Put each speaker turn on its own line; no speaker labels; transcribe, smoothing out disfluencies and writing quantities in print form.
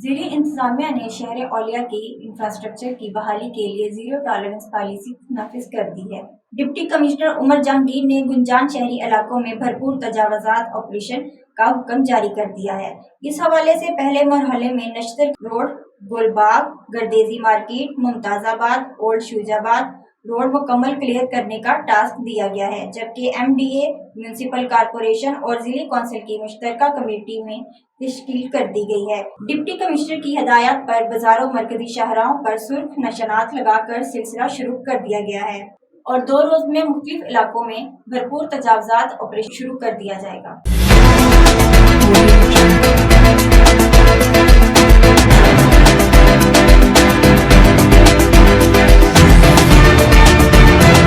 ज़िले इंतजामिया ने शहर औलिया के इंफ्रास्ट्रक्चर की बहाली के लिए जीरो टॉलरेंस पॉलिसी नाफिज कर दी है। डिप्टी कमिश्नर उमर जहांगीर ने गुंजान शहरी इलाकों में भरपूर तजावजात ऑपरेशन का हुक्म जारी कर दिया है। इस हवाले से पहले मरहले में Nishtar road, Gulbagh, Gardezi market, Mumtazabad, old Shujabad road मुकम्मल क्लियर करने का टास्क दिया गया है, जबकि MDA, म्यूनिसिपल कॉरपोरेशन और जिले कौंसिल की मुश्तरका कमेटी में तश्कील कर दी गई है। डिप्टी कमिश्नर की हिदायत पर बाजारों, मरकजी शाहराहों पर सुर्ख निशानात लगाकर सिलसिला शुरू कर दिया गया है और 2 रोज में मुख्तलिफ इलाकों में भरपूर तजावजात ऑपरेशन शुरू कर दिया जाएगा।